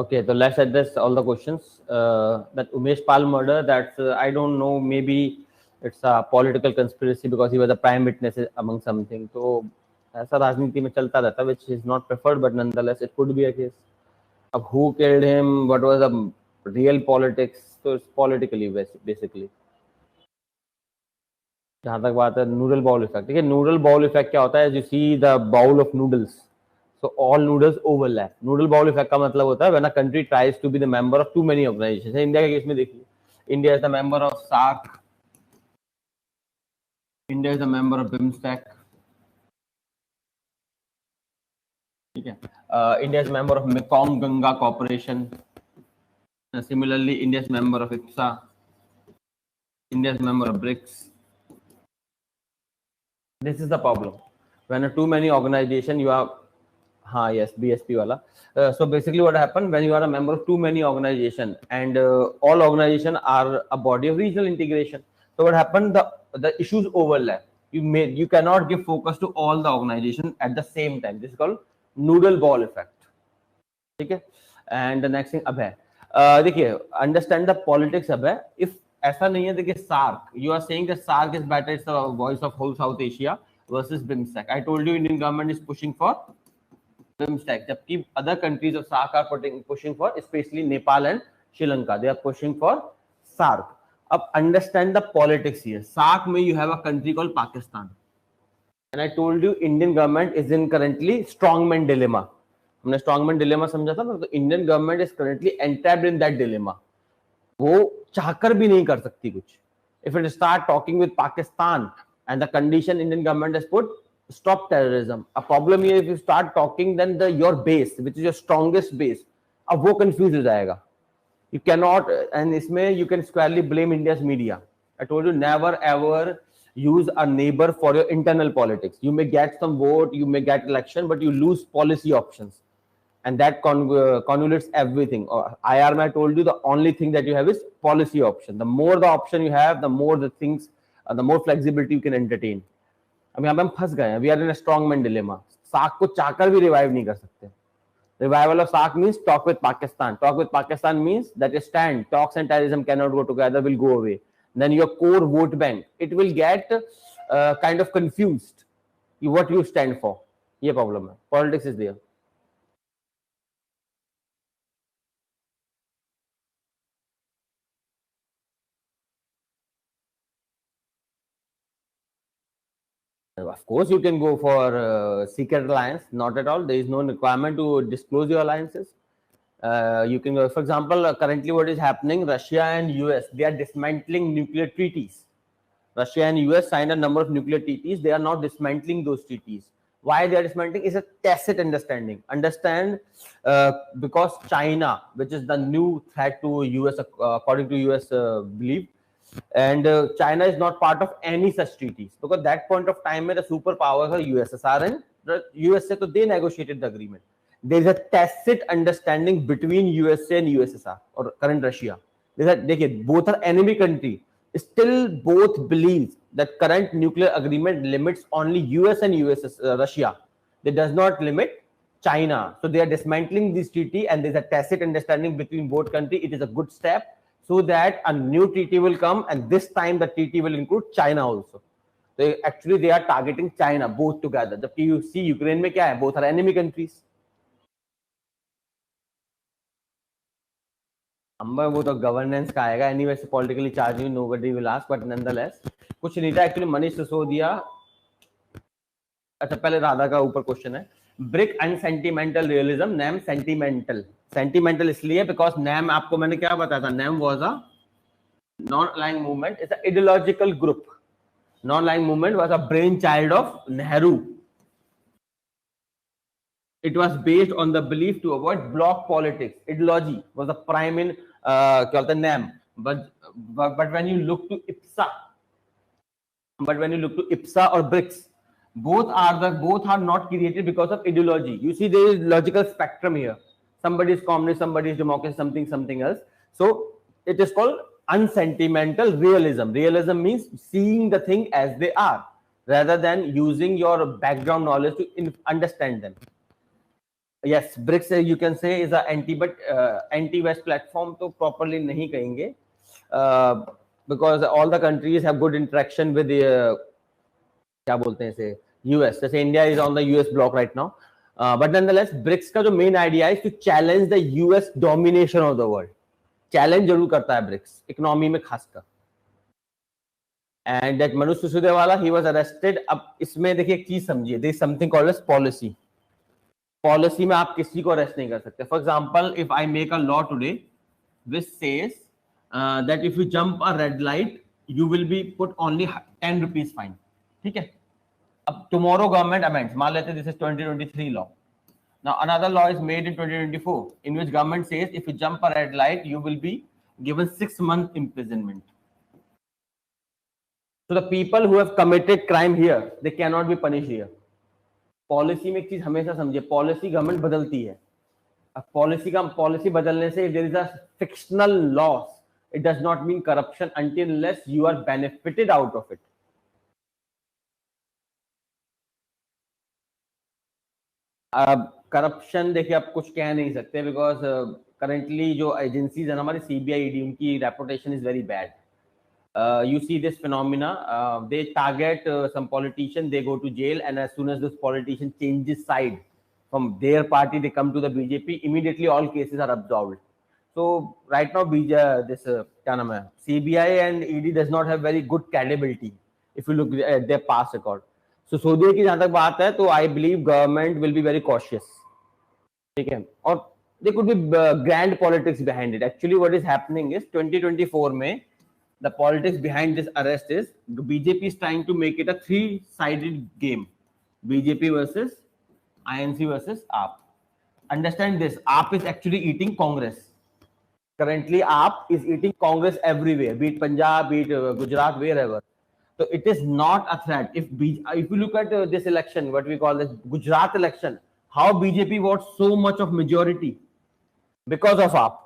Okay, so let's address all the questions. That Umesh Pal murder, that's I don't know, maybe it's a political conspiracy because he was a prime witness among something. So ऐसा राजनीति में चलता रहता, which is not preferred, but nonetheless it could be a case. Of who killed him, what was the real politics, so it's politically basically. जहाँ तक बात है noodle bowl effect, ठीक है, नूडल बाउल इफेक्ट क्या होता है? You see the bowl of noodles, so all noodles overlap. Noodle bowl effect का मतलब होता है when a country tries to be the member of too many organizations. India के केस में देखिए, India is the member of SAARC, India is the member of BIMSTEC, ठीक है, India is member of Mekong Ganga Cooperation. Similarly, India is member of IPSA, India is member of BRICS. This is the problem. When too many organization you are, yes, BSP wala. So basically what happened when you are a member of too many organization and all organization are a body of regional integration. So what happened, the issues overlap. You cannot give focus to all the organization at the same time. This is called noodle ball effect. Okay. And the next thing, Abhay, देखिए, understand the politics, Abhay. If ऐसा नहीं है, देखिए, SAARC, you are saying that SAARC is better, it's the voice of whole South Asia versus BIMSTEC. I told you Indian government is pushing for BIMSTEC, जबकि other countries of SAARC are pushing for, especially Nepal and Sri Lanka, they are pushing for SAARC. अब understand the politics here. SAARC में you have a country called Pakistan, and I told you Indian government is in currently strongman dilemma. हमने strongman dilemma समझा था ना, तो Indian government is currently entrapped in that dilemma. वो चाहकर भी नहीं कर सकती कुछ. If it start talking with Pakistan and the condition Indian government has put, stop terrorism. A problem here, if you start talking, then your base, which is your strongest base, अब वो confused हो जाएगा. You cannot, and इसमें you can squarely blame India's media. I told you never ever use a neighbor for your internal politics. You may get some vote, you may get election, but you lose policy options, and that convolutes everything. IR में I told you the only thing that you have is policy option. The more the option you have, the more the things, the more flexibility you can entertain. अब यहाँ पे हम फंस गए हैं. We are in a strongman dilemma. SAARC को चाहकर भी revive नहीं कर सकते. Revival of SAARC means talk with Pakistan. Talk with Pakistan means that your stand, talks and terrorism cannot go together, will go away. Then your core vote bank, it will get kind of confused. What you stand for. ये problem है. Politics is there. Of course, you can go for secret alliance. Not at all. There is no requirement to disclose your alliances. You can go, for example, currently what is happening, Russia and US, they are dismantling nuclear treaties. Russia and US signed a number of nuclear treaties. They are not dismantling those treaties. Why they are dismantling is a tacit understanding. Understand, because China, which is the new threat to US, according to US belief, and China is not part of any such treaties, because that point of time the superpowers are USSR and the USA, so they negotiated the agreement. There is a tacit understanding between USA and USSR or current Russia. Both are enemy country. Still, both believe that current nuclear agreement limits only US and Russia. It does not limit China. So they are dismantling this treaty, and there is a tacit understanding between both countries. It is a good step, so that a new treaty will come, and this time the treaty will include China also. So actually they are targeting China both together. The you see Ukraine में क्या है? Both are enemy countries. वो तो governance का आएगा. Anyway, politically charged, nobody will ask, but nonetheless कुछ नहीं था. Actually मनीष सिसोदिया, अच्छा पहले राधा का ऊपर क्वेश्चन है. BRIC and sentimental realism, NAM sentimental. Sentimental इसलिए बिकॉज नैम, आपको मैंने क्या बताया था, NAM was a non aligning movement, is a ideological group. Non aligning movement was a brain child of Nehru. It was based on the belief to avoid block politics. Ideology was the prime in क्या बोलते हैं NAM. But when you look to IPSA, or BRICS, both are not created because of ideology. You see, there is logical spectrum here. Somebody is communist, somebody is democracy, something else. So it is called unsentimental realism. Realism means seeing the thing as they are, rather than using your background knowledge to understand them. yes, BRICS you can say is a anti, but anti-West platform तो properly नहीं कहेंगे, because all the countries have good interaction with the क्या बोलते हैं इसे, US. जैसे India is on the US block right now, but nonetheless BRICS का जो मेन आइडिया है to challenge the US domination of the world. Challenge जरूर करता है ब्रिक्स इकोनॉमी में खासकर. एंड दैट मनुष्य सिसोदिया ही वाज अरेस्टेड. अब इसमें देखिए एक चीज समझिए, there is something called as policy. Policy में आप किसी को अरेस्ट नहीं कर सकते. For example, if I make a law today which says that if you jump a red light you will be put only 10 rupees fine. ठीक है. अब tomorrow government amends, मान लेते this is 2023 law. Now another law is made in 2024 in which government says if you jump a red light you will be given 6 months imprisonment. So the people who have committed crime here they cannot be punished here. Policy में एक चीज हमेशा समझिए, policy government बदलती है. अब policy बदलने से there is a fictional loss, it does not mean corruption until unless you are benefited out of it. अब करप्शन देखिए आप कुछ कह नहीं सकते बिकॉज करेंटली जो एजेंसीज है हमारी सीबीआई ईडी उनकी reputation is very bad. You see this phenomena, they target some politician, they go to jail, and as soon as this politician changes side from their party they come to the BJP, immediately all cases are absolved. So right now this क्या नाम है, CBI and ED does not have very good credibility if you look at their past record. So सोदिया की जहां तक बात है तो I believe government will be very cautious. ठीक है. और there could be grand politics behind it. Actually what is happening is 2024 में the politics behind this arrest is BJP is trying to make it a three-sided game. BJP versus INC versus AAP. Understand this, AAP is actually eating Congress. Currently AAP is eating Congress everywhere, be it Punjab, be it Gujarat, wherever. So it is not a threat. If you look at this election, what we call this Gujarat election, how BJP got so much of majority because of AAP.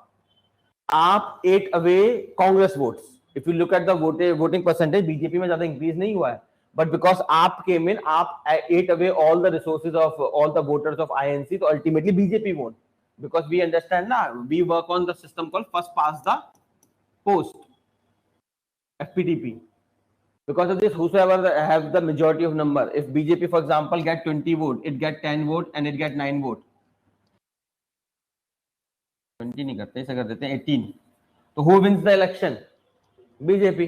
AAP ate away Congress votes. If you look at the voting percentage, BJP में ज्यादा increase नहीं हुआ है. But because AAP came in, AAP ate away all the resources of all the voters of INC. So ultimately BJP won. Because we understand now, we work on the system called first past the post, FPTP. Because of this, whosoever have the majority of number, if BJP, for example, get 20 vote, it get 10 vote and it get 9 vote. 20 नहीं करते, ऐसा कर देते हैं 18. तो who wins the election? BJP.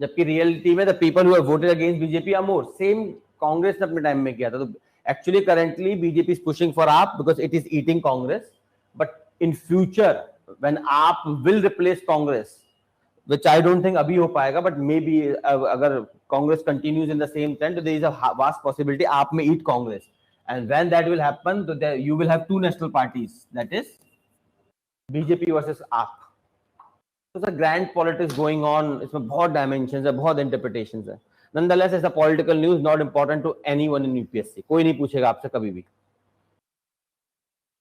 जबकि reality में the people who have voted against BJP are more. Same Congress ने अपने टाइम में किया था. तो actually currently BJP is pushing for AAP because it is eating Congress. But in future, when AAP will replace Congress, which I don't think अभी हो पाएगा, but maybe अगर Congress continues in the same trend, there is a vast possibility AAP may eat Congress. And when that will happen, so you will have two national parties, that is BJP versus AAP. So the grand politics going on, इसमें बहुत dimensions है, बहुत interpretations है. Nonetheless, as a political news, not important to anyone in UPSC. कोई नहीं पूछेगा आपसे कभी भी.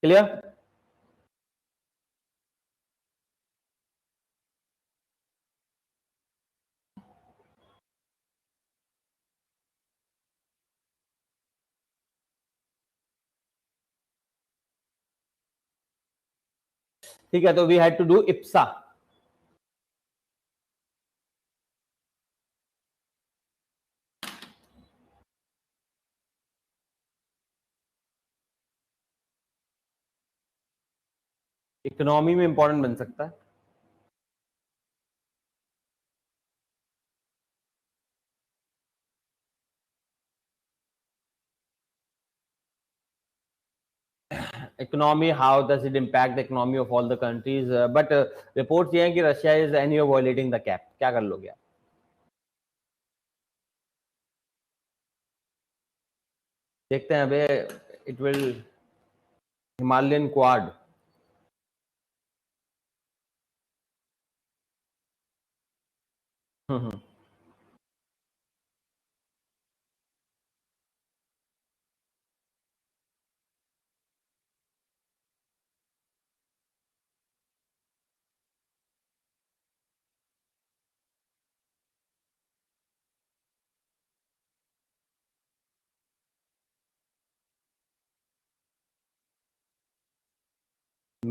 Clear? ठीक है, तो we had to do IPSA. Economy में इंपॉर्टेंट बन सकता है. Economy, how does it impact the economy of all the countries? But reports ये हैं कि Russia is anyway violating the cap. क्या कर लोगे आप? देखते हैं अबे, it will Himalayan Quad.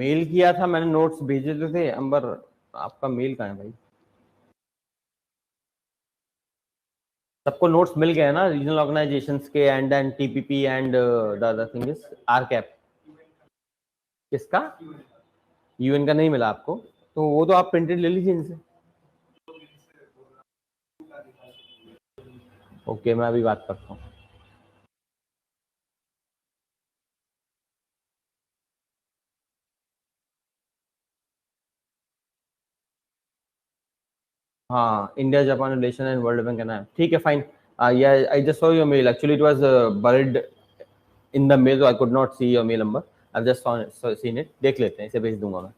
Mail किया था मैंने, नोट्स भेजे तो थे अंबर, आपका मेल कहाँ है भाई? सबको नोट्स मिल गए ना रीजनल ऑर्गेनाइजेशंस के, and then TPP and the other thing is RCEP. किसका? यूएन का नहीं मिला आपको? तो वो तो आप प्रिंटेड ले लीजिए इनसे। ओके, मैं अभी बात करता हूँ। हाँ, India Japan relation and world bank है, ठीक है fine. Yeah I just saw your mail, actually it was buried in the mail, so I could not see your mail number. I've just seen it. देख लेते हैं, इसे भेज दूंगा मैं।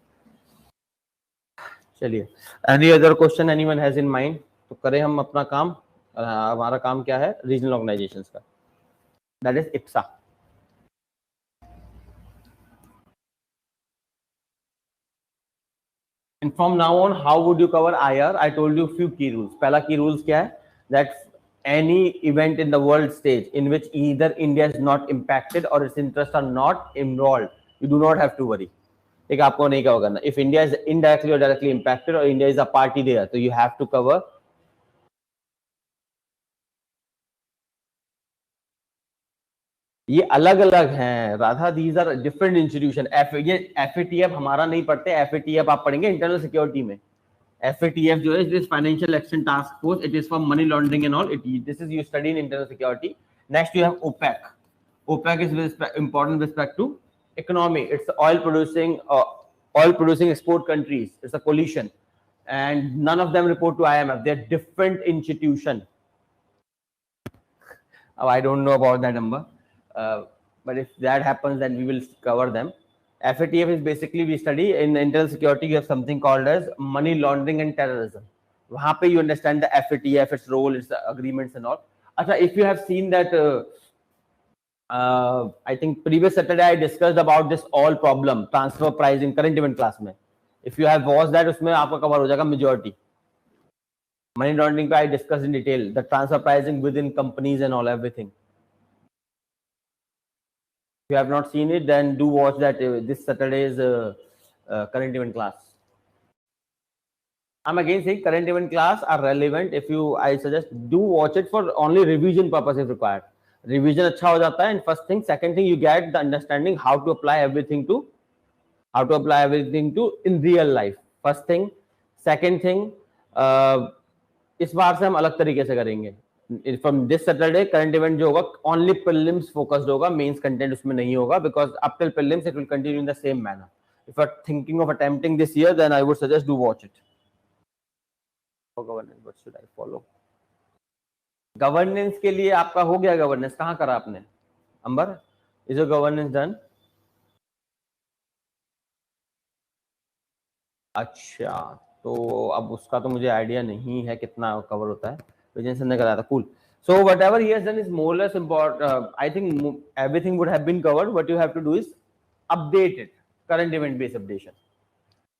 चलिए, any other question anyone has in mind? तो करें हम अपना काम। हमारा काम क्या है? रीजनल ऑर्गेनाइजेशंस का, that is IBSA. And from now on, how would you cover IR? I told you few key rules. पहला key rules क्या है? That any event in the world stage in which either India is not impacted or its interests are not involved, you do not have to worry. ठीक है, आपको नहीं cover करना। If India is indirectly or directly impacted or India is a party there, so you have to cover। ये अलग अलग हैं Radha, these are different institution. ये एफएटीएफ हमारा नहीं पढ़ते, एफएटीएफ आप पढ़ेंगे इंटरनल सिक्योरिटी में। FATF जो है, this financial action task force, it is for money laundering and all, it this is you study in internal security. Next you have OPEC. OPEC is important with respect to economy. It's oil producing export countries. It's a coalition, and none of them report to IMF. They're different institution. I don't know about that number, but if that happens, then we will cover them. FATF is basically, we study in internal security. You have something called as money laundering and terrorism. वहाँ पे you understand the FATF, its role, its agreements and all. अच्छा, if you have seen that, I think previous Saturday I discussed about this all problem, transfer pricing, current event class में. If you have watched that, उसमें आपका cover हो जाएगा majority. Money laundering पे I discussed in detail the transfer pricing within companies and all, everything. If you have not seen it, then do watch that this Saturday's current event class. I'm again saying current event class are relevant. If you, I suggest do watch it for only revision purpose if required. Revision अच्छा हो जाता है, and first thing, second thing, you get the understanding how to apply everything to in real life. First thing, second thing, इस बार से हम अलग तरीके से करेंगे। From this Saturday current event जो होगा only prelims focused होगा, mains content उसमें नहीं होगा, because up till prelims it will continue in the same manner. If you are thinking of attempting this year, then I would suggest do watch it. Governance, what should I follow? Governance के लिए आपका हो गया, governance कहाँ करा आपने? अंबर, is your governance done? अच्छा, तो अब उसका तो मुझे आइडिया नहीं है कितना कवर होता है, विजय ने कराया था, cool. So whatever he has done is more or less important. I think everything would have been covered. What you have to do is update it, current event based updation.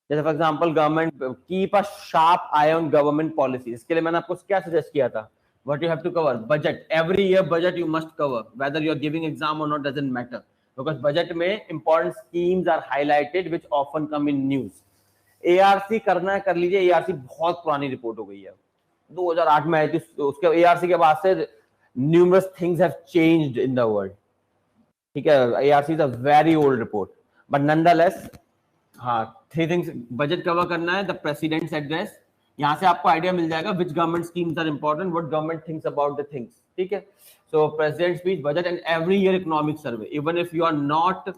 जैसे for example government keep a sharp I on government policy, इसके लिए मैंने आपको क्या suggest किया था? What you have to cover? Budget. Every year budget you must cover, whether you are giving exam or not doesn't matter, because budget में important schemes are highlighted which often come in news. ARC करना है कर लीजिए, ARC बहुत पुरानी report हो गई है, 2008 में आई थी, उसके ARC के बाद से numerous things have changed in the world. ठीक है, ARC is a very old report, but nonetheless, हाँ, 3 things बजट कवर करना है, द प्रेसिडेंट्स एड्रेस, यहाँ से आपको आइडिया मिल जाएगा which government schemes are important, what government thinks about the things. ठीक है, so president speech, budget, and every year economic survey, even if you are not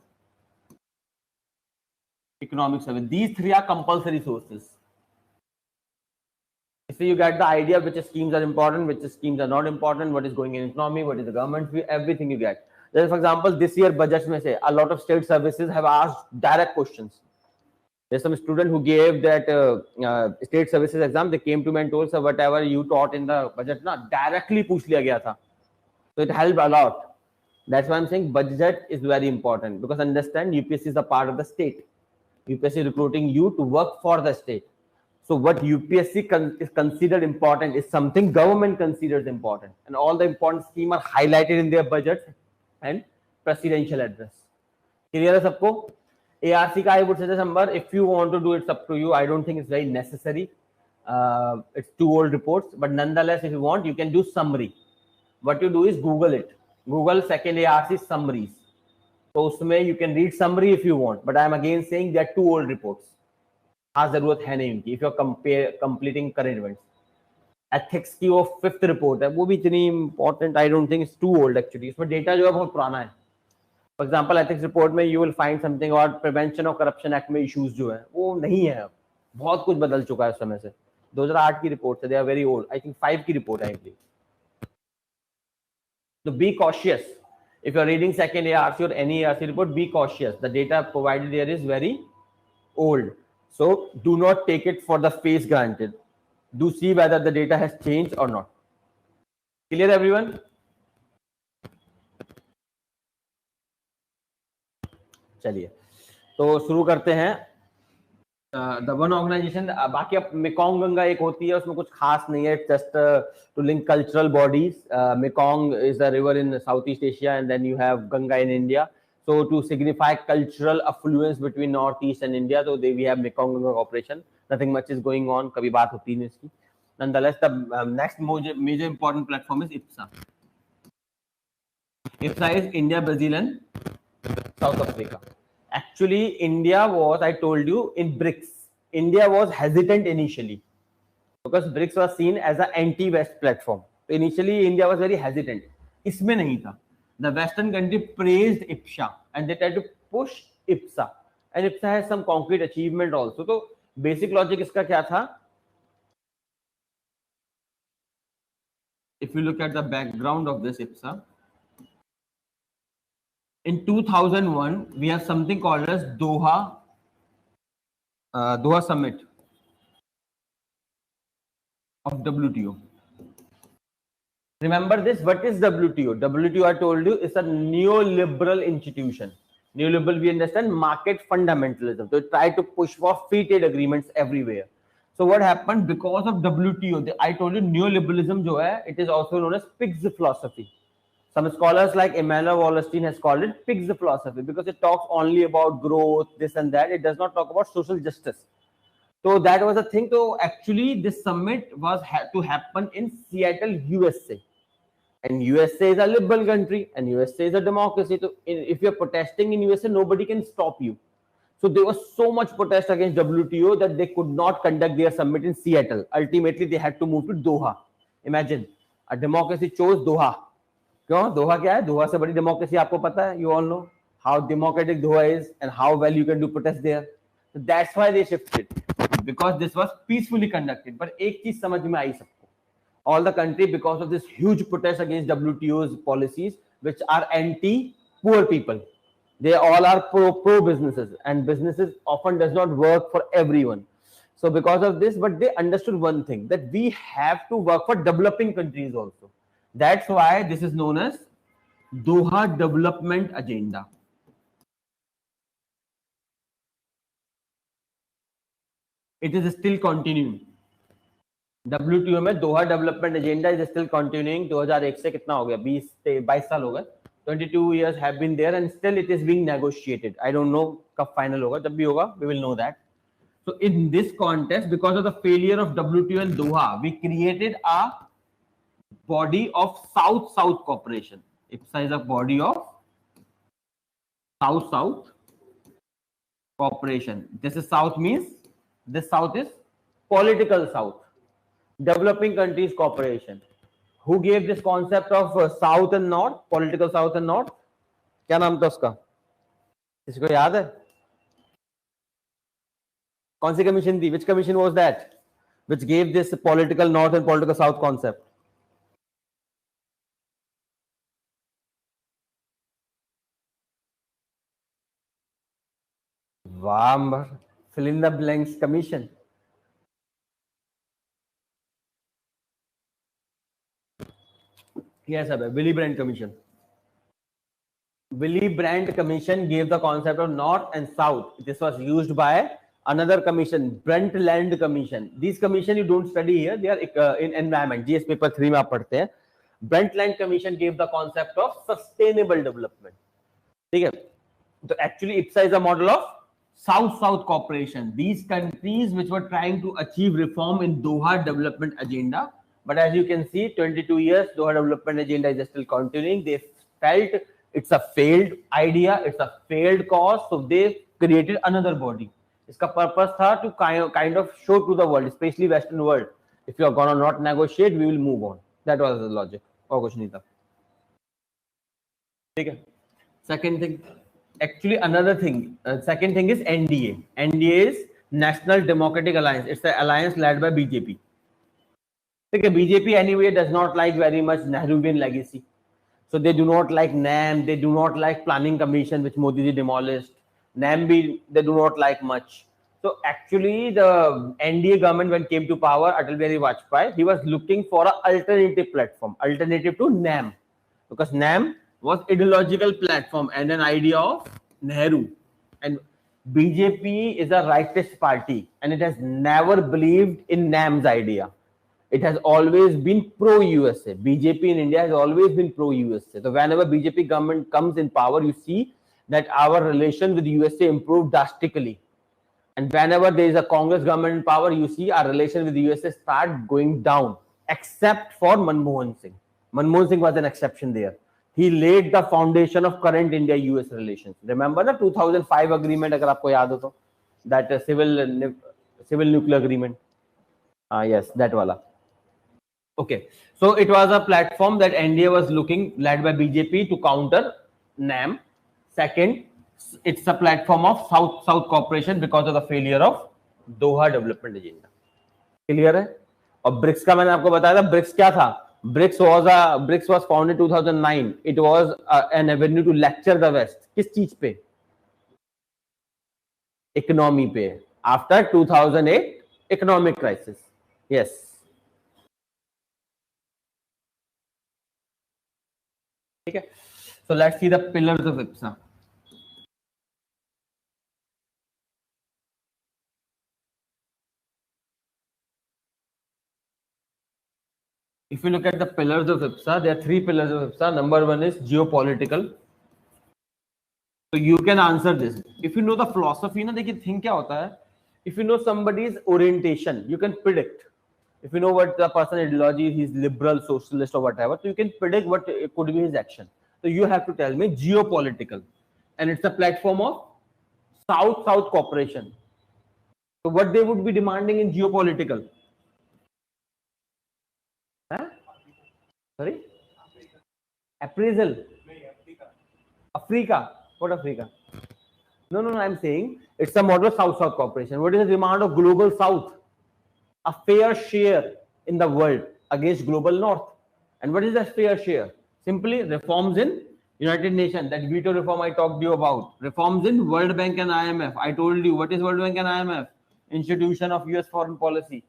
economic survey, these 3 are compulsory sources. So you get the idea which schemes are important, which schemes are not important, what is going in economy, what is the government view, everything you get. For example, this year budgets में से a lot of state services have asked direct questions. There's some student who gave that state services exam. They came to me and told, sir, whatever you taught in the budget, na directly पूछ लिया गया था. So it helped a lot. That's why I'm saying budget is very important, because understand UPSC is a part of the state. UPSC is recruiting you to work for the state. So what UPSC is considered important is something government considers important, and all the important schemes are highlighted in their budgets and presidential address. Clear है सबको? ARC ka I would suggest, Amber, if you want to do it, it's up to you. I don't think it's very necessary. It's 2 old reports, but nonetheless, if you want, you can do summary. What you do is Google it. Google second ARC summaries. So उसमें you can read summary if you want, but I am again saying they are 2 old reports. खास जरूरत है नहीं उनकी. If you are completing current events. Ethics की वो 5th report है, वो भी इतनी important. I don't think it's too old actually. इसमें data जो है बहुत पुराना है. For example, ethics report में you will find something about prevention of corruption act में issues जो है वो नहीं है अब. बहुत कुछ बदल चुका है उस समय से. 2008 की रिपोर्ट है. They are very old. I think 5 की रिपोर्ट है actually. So be cautious. If you are reading second ARC or any ARC report, be cautious. The data provided here is very old. So do not take it for the face granted. Do see whether the data has changed or not. Clear everyone? चलिए तो शुरू करते हैं. The one organisation. बाकी अब Mekong Ganga एक होती है, उसमें कुछ खास नहीं है. Just to link cultural bodies. Mekong is the river in south east Asia and then you have Ganga in India. So to signify cultural affluence between Northeast and India, so we have Mekong Ganga cooperation. Nothing much is going on. कभी बात होती नहीं इसकी. Nonetheless, the next major important platform is IPSA. IPSA is India, Brazil, and South Africa. Actually, India was, I told you, in BRICS. India was hesitant initially because BRICS was seen as an anti-West platform. So initially, India was very hesitant. इसमें नहीं था. The Western country praised IPSA and they tried to push IPSA, and IPSA has some concrete achievement also. So basic logic इसका क्या था? If you look at the background of this IPSA, in 2001 we have something called as Doha Summit of WTO. Remember this. What is WTO? WTO, I told you, is a neoliberal institution. Neoliberal, we understand, market fundamentalism. So try to push for free trade agreements everywhere. So what happened because of WTO? I told you neoliberalism जो है, it is also known as Pigs philosophy. Some scholars like Emmanuel Wallerstein has called it Pigs philosophy because it talks only about growth, this and that. It does not talk about social justice. So that was the thing. So actually this summit was to happen in Seattle, USA. And USA is a liberal country and USA is a democracy. So if you're protesting in USA, nobody can stop you. So there was so much protest against WTO that they could not conduct their summit in Seattle. Ultimately, they had to move to Doha. Imagine, a democracy chose Doha. क्यों? Doha क्या है? Doha से बड़ी democracy आपको पता है? You all know how democratic Doha is and how well you can do protest there. So that's why they shifted, because this was peacefully conducted. But एक चीज समझ में आई सबको. All the country, because of this huge protest against WTO's policies, which are anti-poor people. They all are pro businesses, and businesses often does not work for everyone. So because of this, but they understood one thing, that we have to work for developing countries also. That's why this is known as Doha Development Agenda. It is still continuing. WTO में Doha development agenda is still continuing. 2001 से कितना हो गया? 22 साल हो गए. 22 years have been there and still it is being negotiated. I don't know कब final होगा. जब भी होगा we will know that. So in this context, because of the failure of WTO and Doha, we created a body of South-South cooperation. IPSA is a body of South-South cooperation. This is South means this South is political South. Developing countries cooperation. Who gave this concept of South and North, political South and North? क्या नाम था उसका? किसको याद है? कौन C commission थी? Which commission was that? Which gave this political North and political South concept? Wow, fill in the blanks commission. Yes, sir. Willy Brandt Commission. Willy Brandt Commission gave the concept of North and South. This was used by another commission, Brundtland Commission. These commission you don't study here. They are in environment. GS paper 3 में आप पढ़ते हैं. Brundtland Commission gave the concept of sustainable development. ठीक है? So actually IPSA is a model of South-South cooperation. These countries which were trying to achieve reform in Doha Development Agenda, but as you can see, 22 years Doha Development Agenda is still continuing. They felt it's a failed idea, it's a failed cause, so they created another body. इसका purpose था to kind of show to the world, especially Western world, if you are gonna not negotiate, we will move on. That was the logic. और कुछ नहीं था. ठीक है. Second thing. Actually, another thing, second thing is NDA. NDA is National Democratic Alliance. It's an alliance led by BJP. Okay, BJP anyway does not like very much Nehruvian legacy. So they do not like NAM. They do not like Planning Commission, which Modi ji demolished. NAM, they do not like much. So actually, the NDA government, when came to power, Atal Bihari Vajpayee, he was looking for an alternative platform, alternative to NAM, because NAM was ideological platform and an idea of Nehru, and BJP is a rightist party and it has never believed in NAM's idea. It has always been pro-USA. BJP in India has always been pro-USA. So whenever BJP government comes in power, you see that our relation with USA improved drastically. And whenever there is a Congress government in power, you see our relation with the USA start going down, except for Manmohan Singh. Manmohan Singh was an exception there. He laid the foundation of current India-US relations. Remember the 2005 agreement, agar aapko yaad ho to, that civil nuclear agreement. Yes, that wala. Okay, so it was a platform that NDA was looking, led by BJP, to counter NAM. Second, it's a platform of South-South cooperation because of the failure of Doha Development Agenda. Clear है? और BRICS का मैंने आपको बताया था, BRICS क्या था? BRICS was founded in 2009. It was an avenue to lecture the West. किस चीज पे? Economy पे. After 2008 economic crisis. Yes. ठीक है. So let's see the pillars of IPSA. If you look at the pillars of IPSA, there are three pillars of IPSA. Number one is geopolitical. So you can answer this. If you know the philosophy, ना देखिए think क्या होता है? If you know somebody's orientation, you can predict. If you know what the person's ideology, he's liberal, socialist, or whatever, so you can predict what could be his action. So you have to tell me geopolitical, and it's a platform of South-South cooperation. So what they would be demanding in geopolitical? Huh? Sorry? Appraisal? Africa? What Africa? No, I'm saying it's a model of South-South cooperation. What is the demand of global South? A fair share in the world against global North. And what is the fair share? Simply reforms in United Nations, that veto reform I talked to you about. Reforms in World Bank and IMF. I told you, what is World Bank and IMF? Institution of US foreign policy.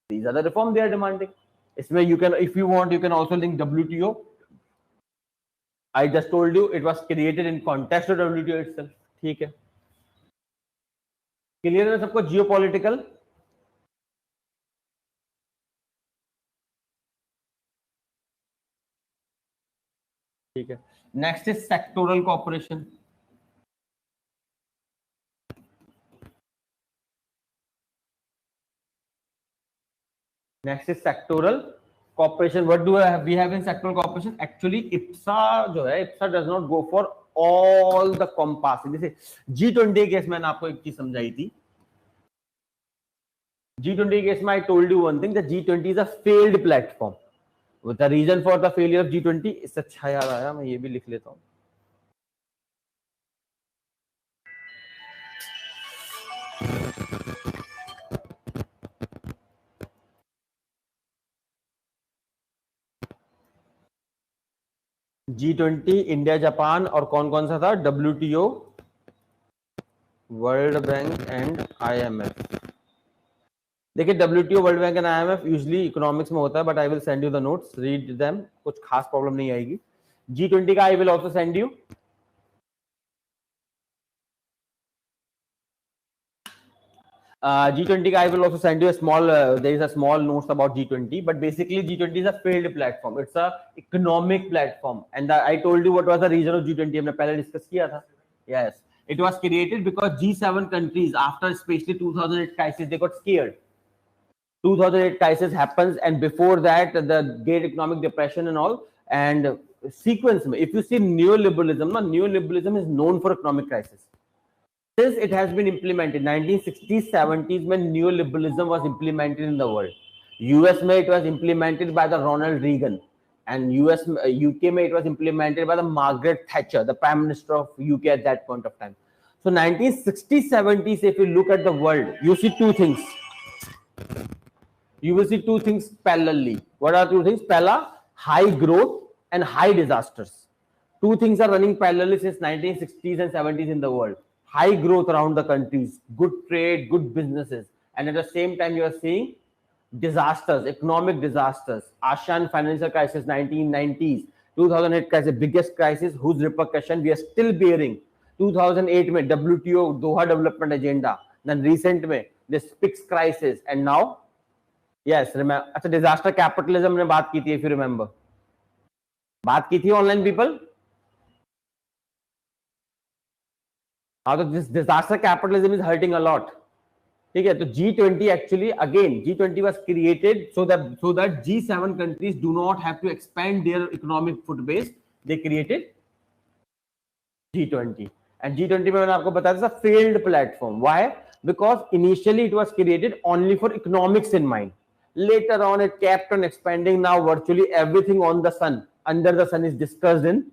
These are the reforms they are demanding. It's where you can, if you want, you can also link WTO. I just told you it was created in context of WTO itself. ठीक है. Clear है सबको? Geopolitical. ठीक है. Next is sectoral cooperation. Next is sectoral cooperation. What do we have in sectoral cooperation? Actually, IPSA जो है, IPSA does not go for all the compassing. जैसे G20 case मैंने आपको एक चीज समझाई थी. G20 केस में I told you one thing, that G20 is a failed platform. With the reason for the failure of G20, इससे अच्छा याद आया, मैं ये भी लिख लेता हूँ. G20, इंडिया, जापान और कौन कौन सा था? WTO, world bank and IMF. देखिए WTO, world bank and IMF usually economics में होता है, but I will send you the notes, read them, कुछ खास प्रॉब्लम नहीं आएगी. G20 का I will also send you. G20 I will also send you a small, there is a small notes about G20, but basically G20 is a failed platform. It's a economic platform. And I told you what was the reason of G20. हमने पहले discuss किया था. Yes. It was created because G7 countries, after especially 2008 crisis, they got scared. 2008 crisis happens, and before that, the Great Economic Depression and all. And sequence, if you see neoliberalism, neoliberalism is known for economic crisis. Since it has been implemented, 1960s, 70s, when neoliberalism was implemented in the world. US में it was implemented by the Ronald Reagan, and UK में it was implemented by the Margaret Thatcher, the Prime Minister of UK at that point of time. So 1960s, 70s, if you look at the world, you see two things. You will see two things parallelly. What are two things? Pella, high growth and high disasters. Two things are running parallelly since 1960s and 70s in the world. High growth around the countries, good trade, good businesses, and at the same time you are seeing disasters, economic disasters. ASEAN financial crisis, 1990s, 2008 crisis, biggest crisis whose repercussion we are still bearing. 2008 में WTO Doha Development Agenda, then recent में this PIX crisis, and now yes, remember, अच्छा disaster capitalism ने बात की थी, if you remember, बात की थी online people. How this disaster capitalism is hurting a lot. ठीक है, तो G20 actually again G20 was created so that G7 countries do not have to expand their economic foot base. They created G20, and G20 में मैंने आपको बताया था failed platform. Why? Because initially it was created only for economics in mind. Later on it kept on expanding. Now virtually everything on the sun, under the sun, is discussed in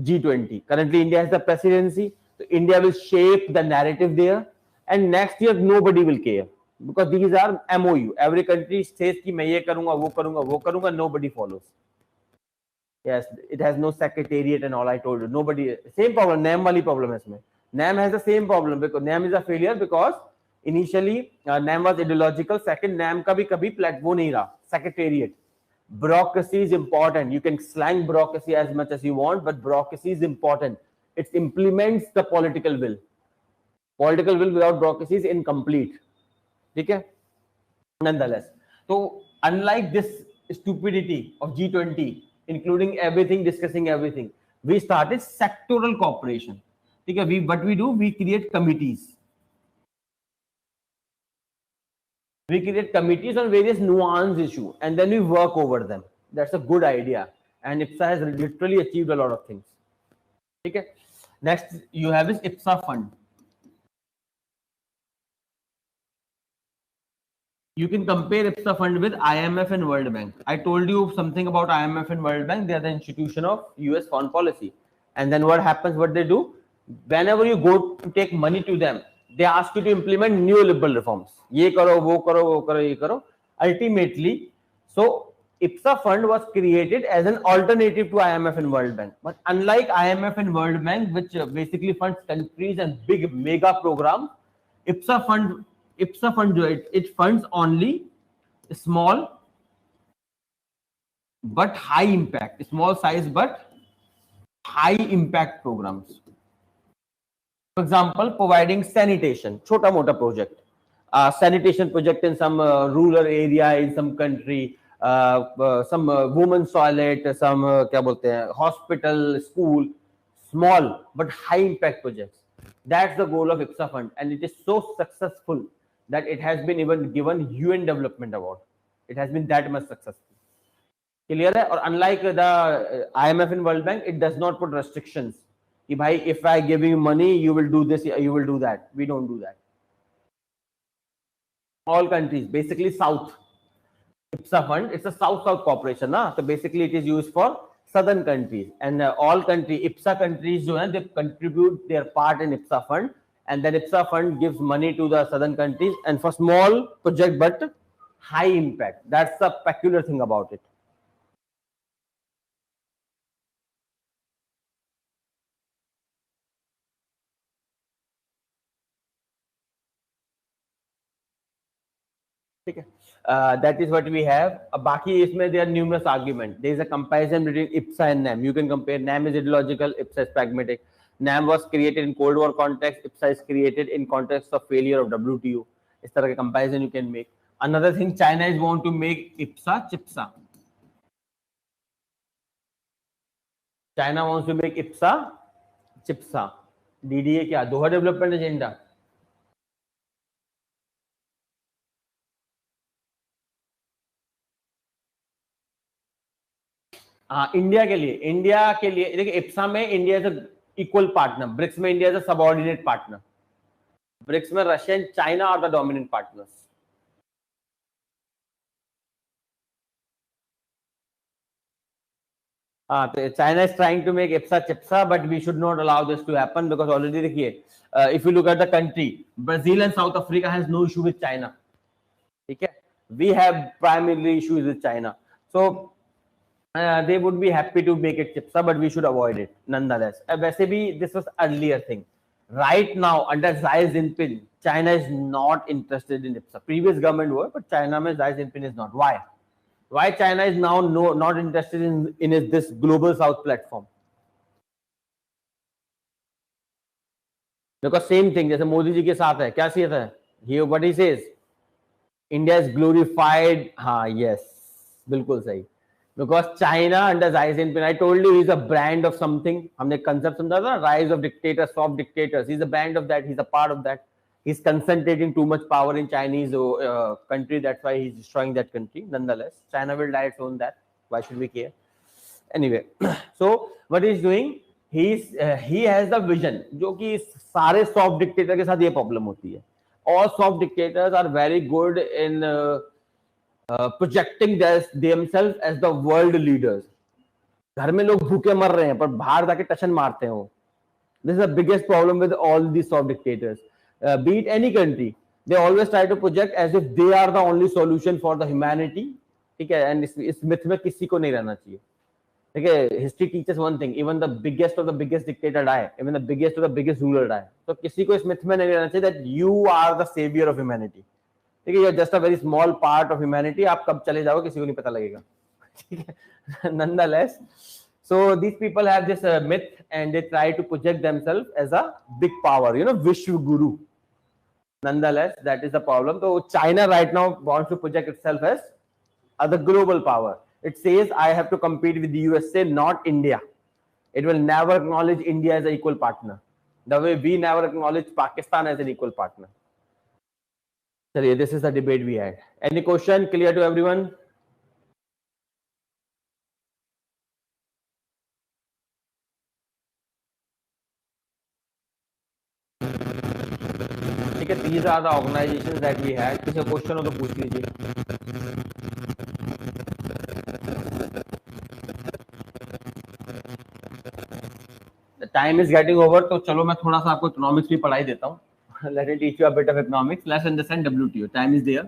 G20. Currently India has the presidency, so India will shape the narrative there, and next year nobody will care because these are MOU. Every country says कि मैं ये करूँगा, वो करूँगा, nobody follows. Yes, it has no secretariat and all. I told you, nobody. Same problem. NAM wali problem है इसमें. NAM has the same problem because NAM is a failure because initially NAM was ideological. Second, NAM का भी कभी platform नहीं रहा. Secretariat. Bureaucracy is important. You can slang bureaucracy as much as you want, but bureaucracy is important. It implements the political will. Political will without bureaucracy is incomplete. ठीक है? Nonetheless, so unlike this stupidity of G20, including everything, discussing everything, we started sectoral cooperation. Okay, what we do, we create committees. We create committees on various nuanced issues, and then we work over them. That's a good idea, and IPSA has literally achieved a lot of things. Okay, next you have this IPSA fund. You can compare IPSA fund with IMF and World Bank. I told you something about IMF and World Bank. They are the institution of US foreign policy. And then what happens, what they do, whenever you go to take money to them, they ask you to implement neoliberal reforms. Ye karo, wo karo, wo karo, ye karo. Ultimately, so IPSA fund was created as an alternative to IMF and World Bank. But unlike IMF and World Bank, which basically funds countries and big mega programs, IPSA fund it funds only small but high impact, small size but high impact programs. For example, providing sanitation, chota mota project, sanitation project in some rural area in some country, some women's toilet, some क्या बोलते हैं, hospital, school, small but high impact projects. That's the goal of IPSA fund, and it is so successful that it has been even given UN Development Award. It has been that much successful. Clear है? Or unlike the IMF and World Bank, it does not put restrictions. कि भाई, if I give you money, you will do this, you will do that. We don't do that. All countries, basically South. IPSA fund, it's a South-South cooperation, na? So basically it is used for southern countries, and all IPSA countries जो हैं, they contribute their part in IPSA fund, and then IPSA fund gives money to the southern countries and for small project but high impact. That's the peculiar thing about it. Okay. That is what we have. बाकी इसमें there are numerous arguments. There is a comparison between IPSA and NAM. You can compare. NAM is ideological, IPSA is pragmatic. NAM was created in Cold War context. IPSA is created in context of failure of WTO. इस तरह के comparison you can make. Another thing, China is want to make IPSA CHIPSA. China wants to make IPSA CHIPSA. DDA क्या, Doha development agenda? हाँ, India के लिए, देखिए IPSA में India is a equal partner, BRICS में India is a subordinate partner, BRICS में Russia and China are the dominant partners. तो China is trying to make IPSA chipsa, but we should not allow this to happen because already देखिए, if you look at the country, Brazil and South Africa has no issue with China. ठीक है, we have primarily issues with China, so they would be happy to make it chipsa, but we should avoid it nonetheless. वैसे भी this was earlier thing. Right now under Xi Jinping, China is not interested in IPSA. Previous government were, but China में Xi Jinping is not. Why? Why China is now not interested in this global south platform? Because same thing जैसे मोदी जी के साथ है, क्या सीधा है? He what he says, India is glorified. हाँ, yes, बिल्कुल सही. Because China under Xi Jinping, I told you, he's a brand of something. हमने concept समझा था, rise of dictators, soft dictators. He's a brand of that. He's a part of that. He's concentrating too much power in Chinese country. That's why he's destroying that country. Nonetheless, China will die its own that. Why should we care? Anyway, so what he's doing, he has the vision, जो कि सारे soft dictator के साथ ये problem होती है. All soft dictators are very good in projecting themselves as the world leaders. घर में लोग भूखे मर रहे हैं पर बाहर जाके टशन मारते हैं वो. This is the biggest problem with all these soft dictators. Be it any country, they always try to project as if they are the only solution for the humanity. ठीक है, and इस myth में किसी को नहीं रहना चाहिए. देखिए, history teaches one thing, even the biggest of the biggest dictator die, even the biggest of the biggest ruler die. तो किसी को इस myth में नहीं रहना चाहिए that you are the savior of humanity. ठीक है, you're just a very small part of humanity. आप कब चले जाओ किसी को नहीं पता लगेगा. ठीक है, nonetheless, so these people have this myth and they try to project themselves as a big power, you know, Vishwa Guru. Nonetheless, that is the problem. So China right now wants to project itself as the global power. It says I have to compete with the USA, not India. It will never acknowledge India as an equal partner, the way we never acknowledge Pakistan as an equal partner. So this is the debate we had. Any question clear to everyone? ठीक है, these are the organizations that we had. किसी question हो तो पूछ लीजिए. The time is getting over, तो चलो मैं थोड़ा सा आपको इकोनॉमिक्स भी पढ़ाई देता हूँ. Let me teach you a bit of economics. Let's understand WTO. Time is there.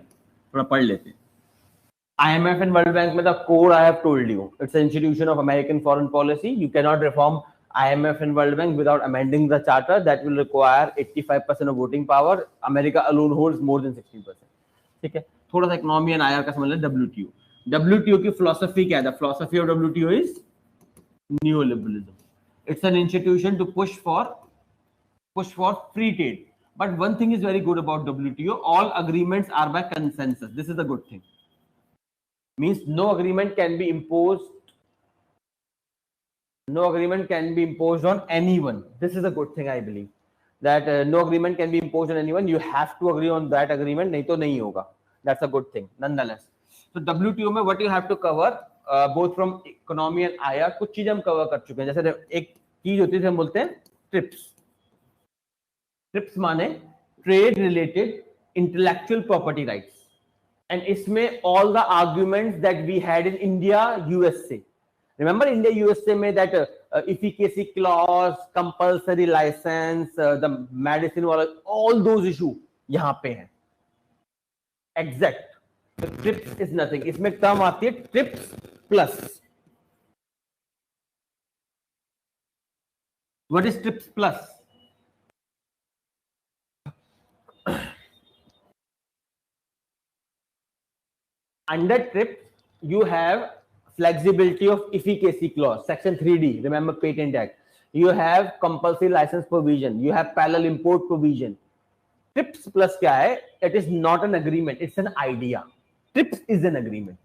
थोड़ा पढ़ लेते हैं. IMF and World Bank में the core I have told you. It's an institution of American foreign policy. You cannot reform IMF and World Bank without amending the charter. That will require 85% of voting power. America alone holds more than 60%. ठीक है, थोड़ा सा economy and IR का समझ लें. WTO. WTO की philosophy क्या है? The philosophy of WTO is neoliberalism. It's an institution to push for free trade. But one thing is very good about WTO. All agreements are by consensus. This is the good thing. Means no agreement can be imposed. No agreement can be imposed on anyone. This is a good thing, I believe. That no agreement can be imposed on anyone. You have to agree on that agreement. नहीं तो नहीं होगा. That's a good thing. Nonetheless. So WTO में what you have to cover, both from economy and IR, कुछ चीजें हम cover कर चुके हैं. जैसे एक चीज होती है हम बोलते हैं TRIPS. TRIPS माने Trade Related Intellectual Property Rights. And इसमें all the arguments that we had in India, USA. Remember India, USA में that efficacy clause, compulsory license, the medicine वाला, all those issue यहाँ पे हैं. Exact. So TRIPS is nothing. इसमें term आती है TRIPS plus. What is TRIPS plus? Under TRIPS, you have flexibility of efficacy clause, section 3D, remember Patent Act. You have compulsory license provision. You have parallel import provision. TRIPS plus क्या है? It is not an agreement. It's an idea. TRIPS is an agreement.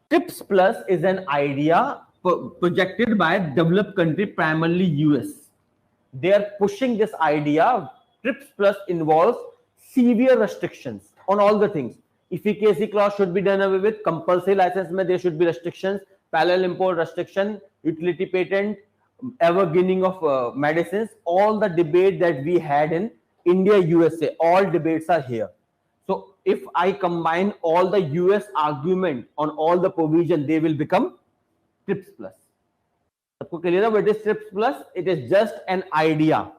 TRIPS plus is an idea projected by developed country, primarily US. they are pushing this idea. TRIPS plus involves severe restrictions on all the things. Efficacy clause should be done away with. Compulsory license mein there should be restrictions. Parallel import restriction, utility patent, ever beginning of medicines. All the debate that we had in India, USA, all debates are here. So if I combine all the US argument on all the provision, they will become TRIPS plus. सबको clear है what is TRIPS plus? It is just an idea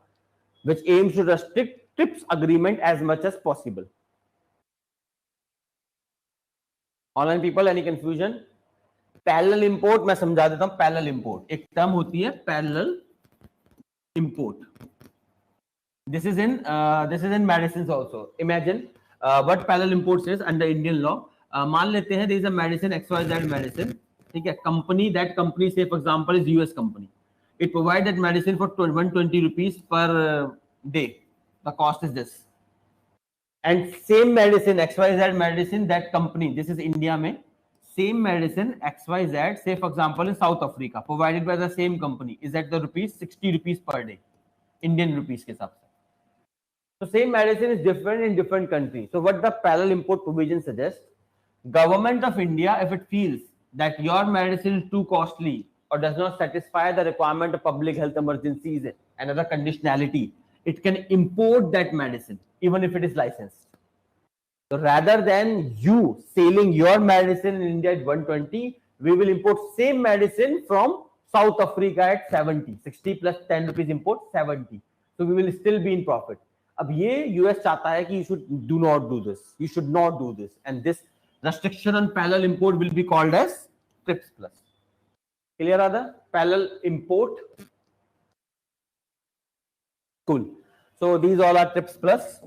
which aims to restrict TRIPS agreement as much as possible. Online people, any confusion? Parallel import मैं समझा देता हूं. Parallel import एक term होती है parallel import. This is in medicines also. Imagine what parallel import says under Indian law. मान लेते हैं there is a medicine XYZ medicine. ठीक है, company, that company say for example is US company. It provides that medicine for 120 rupees per day. The cost is this. And same medicine XYZ medicine, that company, this is India mein, same medicine XYZ, say for example in South Africa, provided by the same company, is at the rupees 60 rupees per day, Indian rupees ke hisab se. So same medicine is different in different countries. So what the parallel import provision suggests, government of India, if it feels that your medicine is too costly or does not satisfy the requirement of public health emergencies and other conditionality, it can import that medicine even if it is licensed. So rather than you selling your medicine in India at 120, we will import same medicine from South Africa at 70. 60 plus 10 rupees import, 70. So we will still be in profit. अब ये US चाहता है कि you should do not do this. You should not do this. And this restriction on parallel import will be called as TRIPS plus. Clear Radha? Parallel import. Cool. So these all are TRIPS plus.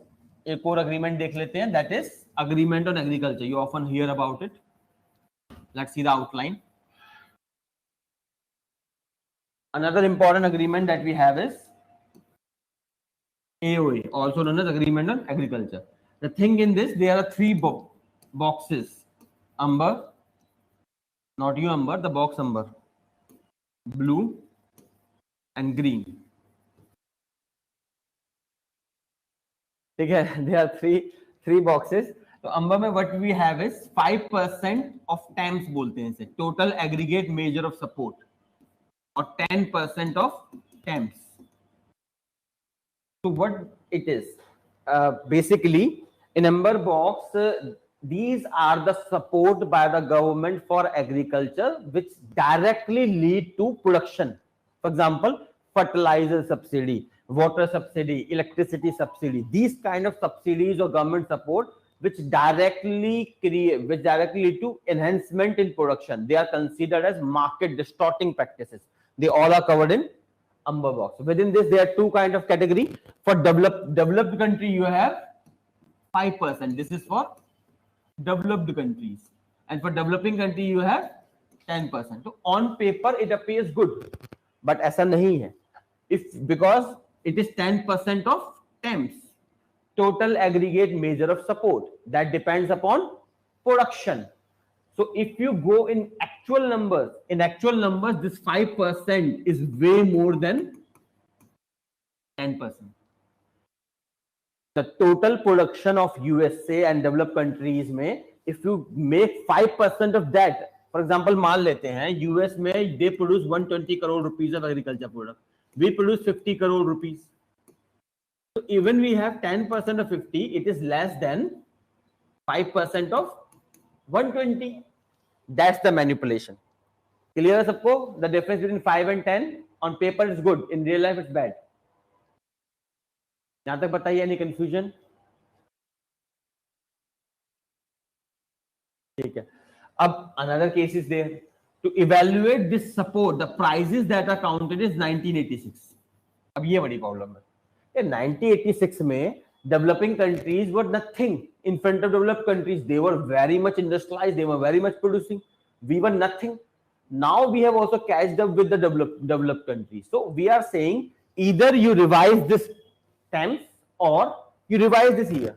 एक और agreement देख लेते हैं. That is agreement on agriculture. You often hear about it. Let's see the outline. Another important agreement that we have is AOA, also known as Agreement on Agriculture. The thing in this, there are three boxes. Amber, not you Amber, the box Amber. Blue and green. Okay, there are three boxes. So Amber mein what we have is 5% of TAMS बोलते हैं इसे, total aggregate measure of support, or 10% of TAMS. So what it is, basically in Amber box, these are the support by the government for agriculture which directly lead to production. For example, fertilizer subsidy, water subsidy, electricity subsidy, these kind of subsidies or government support which directly lead to enhancement in production. They are considered as market distorting practices. They all are covered in Amber box. Within this, there are two kind of category. For developed country, you have 5%. This is for developed countries, and for developing country, you have 10%. So on paper, it appears good, but ऐसा नहीं है. Because it is 10% of TAMS, total aggregate measure of support, that depends upon production. So if you go in actual numbers, this 5% is way more than 10%. The total production of USA and developed countries में, if you make 5% of that, for example, मान लेते हैं US में they produce 120 crore rupees of agriculture product, we produce 50 crore rupees. So even we have 10% of 50, it is less than 5% of 120. That's the manipulation. Clear है सबको? The difference between 5 and 10 on paper is good, in real life it's bad. यहां तक बताइए, any confusion? ठीक है. अब another case is there. To evaluate this support, the prices that are counted is 1986. अब ये बड़ी प्रॉब्लम है. 1986 में developing countries were nothing in front of developed countries. They were very much industrialized. They were very much producing. We were nothing. Now we have also catched up with the developed countries. So we are saying either you revise this TAMS or you revise this year.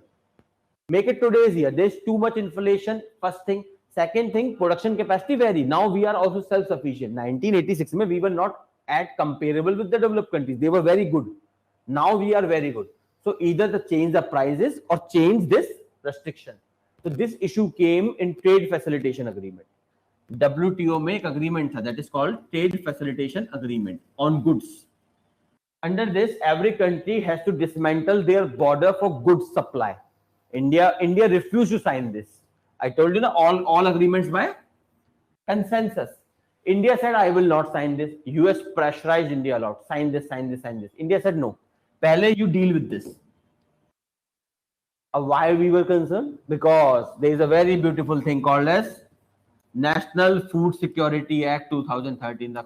Make it today's year. There's too much inflation. First thing. Second thing, production capacity vary. Now we are also self-sufficient. 1986 mein we were not at comparable with the developed countries. They were very good. Now we are very good. So either the change the prices or change this restriction. So this issue came in trade facilitation agreement. WTO में एक agreement था that is called trade facilitation agreement on goods. Under this, every country has to dismantle their border for goods supply. India refused to sign this. I told you, all agreements by consensus. India said, I will not sign this. US pressurized India a lot. Sign this, sign this, sign this. India said, no. Pehle you deal with this. Why we were concerned? Because there is a very beautiful thing called as National Food Security Act 2013, the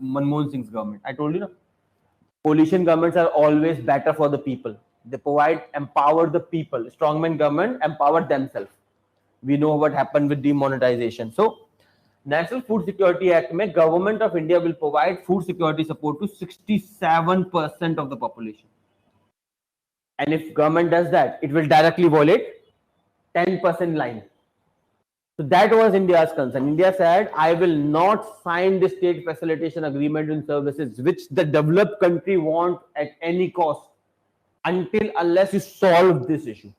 Manmohan Singh's government. I told you, no? Coalition governments are always better for the people. They empower the people. Strongman government empower themselves. We know what happened with demonetization. So, National Food Security Act में government of India will provide food security support to 67% of the population. And if government does that, it will directly violate 10% line. So that was India's concern. India said, I will not sign this trade facilitation agreement in services which the developed country want at any cost unless you solve this issue.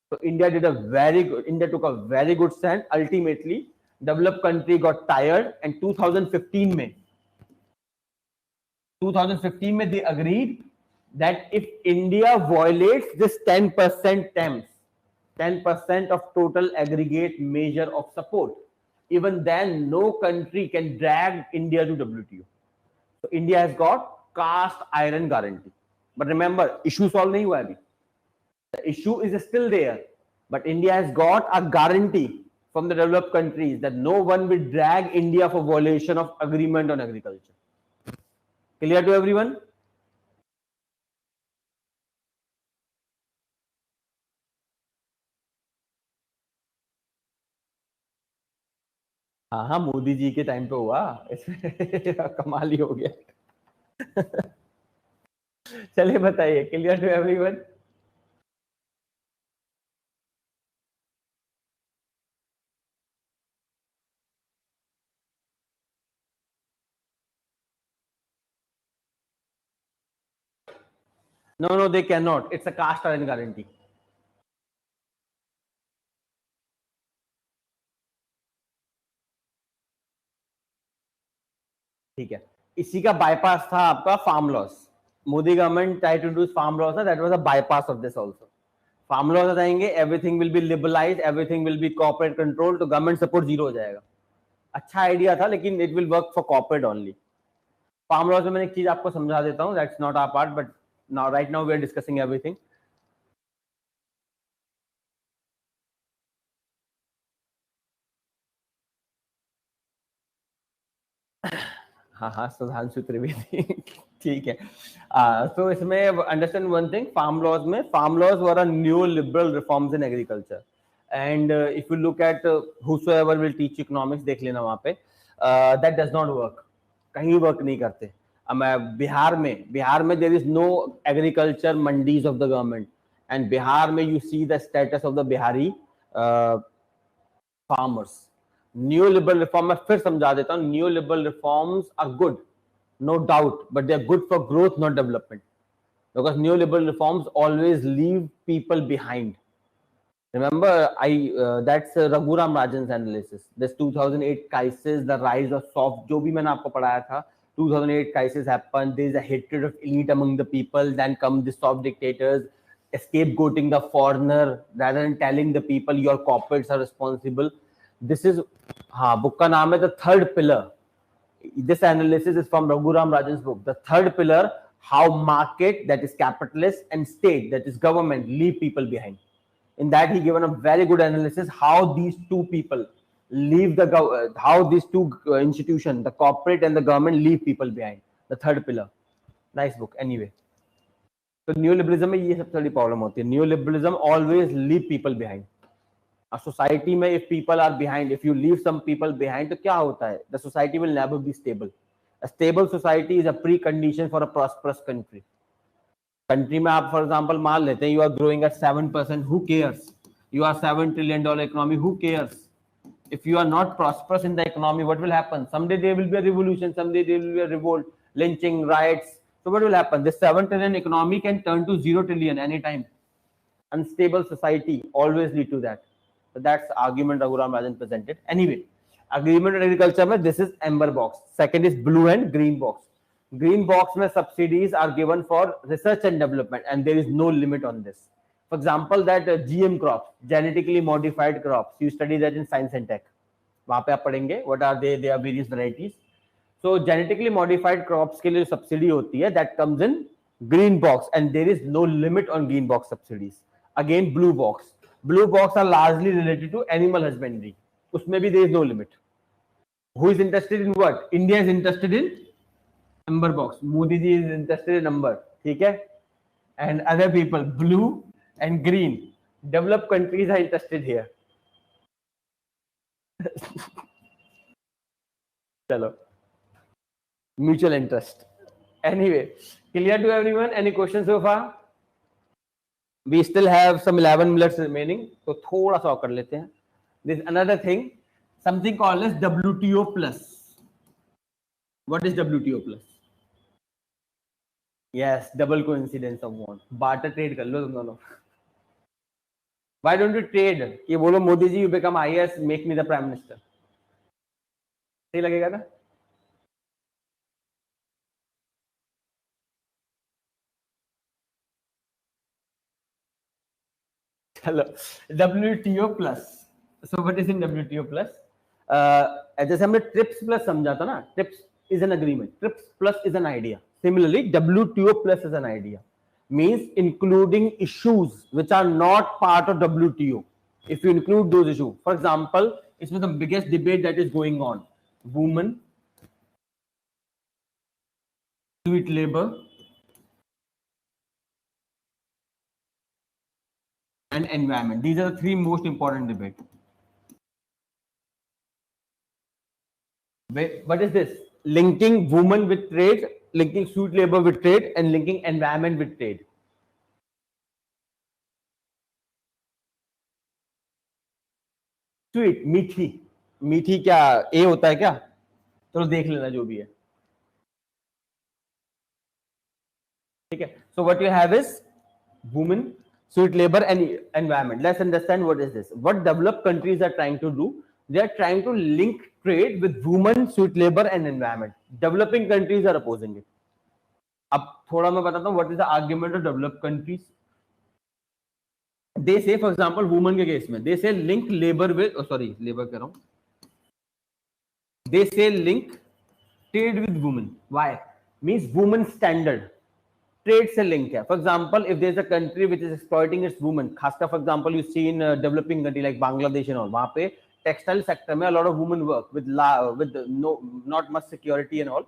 So India took a very good stand. Ultimately, developed country got tired, and 2015 में they agreed that if India violates this 10% TEMS, 10% of total aggregate measure of support, even then no country can drag India to WTO. So India has got cast iron guarantee. But remember, issue solve nahi hua abhi. The issue is still there, but India has got a guarantee from the developed countries that no one will drag India for violation of agreement on agriculture. Clear to everyone? हाँ, मोदी जी के time पे हुआ, इसमें कमाल ही हो गया. चलिए बताइए, clear to everyone? No, they cannot. It's a cast iron guarantee. ठीक है, इसी का bypass था आपका farm laws. Modi government tried to do farm laws, that was a bypass of this also. Farm laws आएंगे, everything will be liberalized, everything will be corporate controlled, तो government support zero हो जाएगा. अच्छा idea था, लेकिन it will work for corporate only. Farm laws में मैंने एक चीज आपको समझा देता हूँ. That's not our part, but right now we are discussing everything. हाँ, सुधांशु त्रिवेदी. ठीक है. So इसमें understand one thing, farm laws were a neoliberal reforms in agriculture. And if you look at whosoever will teach economics, देख लेना वहाँ पे, that does not work. कहीं work नहीं करते. बिहार में there is no agriculture mandis of the government, and Bihar में you see the status of the Bihari farmers. Neoliberal reform मैं फिर समझा देता हूँ. Neoliberal reforms are good, no doubt, but they are good for growth, not development, because neoliberal reforms always leave people behind. Remember, that's Raghuram Rajan's analysis. This 2008 crisis, the rise of soft, जो भी मैंने आपको पढ़ाया था, 2008 crisis happened. There is a hatred of elite among the people. Then come the soft dictators, scapegoating the foreigner rather than telling the people your corporates are responsible. This is, book का नाम है The Third Pillar. This analysis is from Raghuram Rajan's book. The third pillar, how market, that is capitalist, and state, that is government, leave people behind. In that, he given a very good analysis how these two people leave how these two institutions, the corporate and the government, leave people behind. The third pillar. Nice book. Anyway, so neoliberalism में ये सबसे बड़ी problem होती है. Neoliberalism always leave people behind. A society में if people are behind, if you leave some people behind, तो क्या होता है? The society will never be stable. A stable society is a precondition for a prosperous country. Country में आप for example मान लेते हैं you are growing at 7%, who cares? You are $7 trillion economy, who cares? If you are not prosperous in the economy, what will happen? Someday there will be a revolution, someday there will be a revolt, lynching, riots. So what will happen? This 7 trillion economy can turn to 0 trillion anytime. Unstable society always lead to that. So that's the argument Raghuram Rajan presented. Anyway, agreement on agriculture, this is amber box. Second is blue and green box. Green box mein subsidies are given for research and development, and there is no limit on this. For example, that GM crops, genetically modified crops, you study that in science and tech. वहाँ पे आप पढ़ेंगे what are they? There are various varieties. So genetically modified crops के लिए subsidy होती है, that comes in green box, and there is no limit on green box subsidies. Again, blue box. Blue box are largely related to animal husbandry. उसमें भी there is no limit. Who is interested in what? India is interested in amber box. Modi ji is interested in amber. ठीक है? And other people, blue and green. Developed countries are interested here. Chalo. Mutual interest. Anyway, clear to everyone? Any questions so far? We still have some 11 minutes remaining, so थोड़ा सा कर लेते हैं. This is another thing, something called as WTO plus. What is WTO plus? Yes, double coincidence of one. Barter trade कर लो तुम दोनों. Why don't you trade? कि बोलो Modi ji, you become IAS, make me the prime minister. सही लगेगा ना? चलो, WTO plus. So what is in WTO plus? जैसे हमने TRIPS plus समझा था ना, TRIPS is an agreement, TRIPS plus is an idea. Similarly, WTO plus is an idea, means including issues which are not part of WTO. If you include those issues, for example, it's the biggest debate that is going on: women, sweet labor, and environment. These are the three most important debates. What is this? Linking women with trade, linking sweet labor with trade, and linking environment with trade. Sweet, मीठी. मीठी क्या ए होता है क्या? चलो देख लेना जो भी है. ठीक है. So what you have is women, sweet labor, and environment. Let's understand what is this. What developed countries are trying to do? They are trying to link trade with women, sweet labor, and environment. Developing countries are opposing it. अब थोड़ा मैं बताता हूँ what is the argument of developed countries. They say, for example, women के case में, they say link labor with, labor कह रहा हूँ. They say link trade with women. Why? Means women standard. Trade से link है. For example, if there is a country which is exploiting its women, खासकर for example, you see in developing country like Bangladesh and all, वहाँ पे textile sector में a lot of women work with no not much security and all.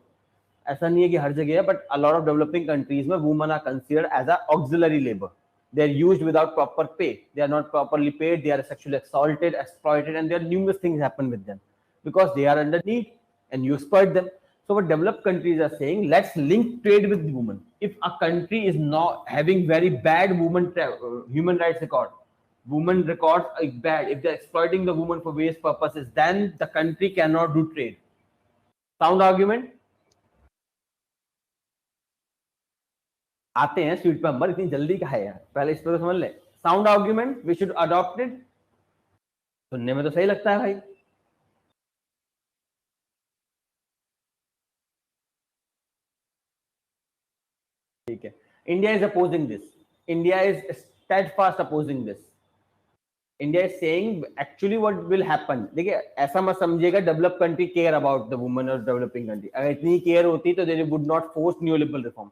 ऐसा नहीं है कि हर जगह है, but a lot of developing countries में women are considered as a auxiliary labor. They are used without proper pay. They are not properly paid. They are sexually assaulted, exploited, and there are numerous things happen with them because they are under need and you exploit them. So what developed countries are saying, let's link trade with women. If a country is not having very bad human rights record, women records are bad, if they're exploiting the woman for various purposes, then the country cannot do trade. Sound argument? आते हैं sweet पे अंबर, इतनी जल्दी का है यार, पहले इस पर समझ ले. Sound argument, we should adopt it. सुनने में तो सही लगता है भाई. ठीक है. India is opposing this. India is steadfast opposing this. India is saying actually what will happen. देखिए, ऐसा मत समझिएगा developed country care about the women और डेवलपिंग कंट्री. अगर इतनी केयर होती तो they would not force neoliberal reforms.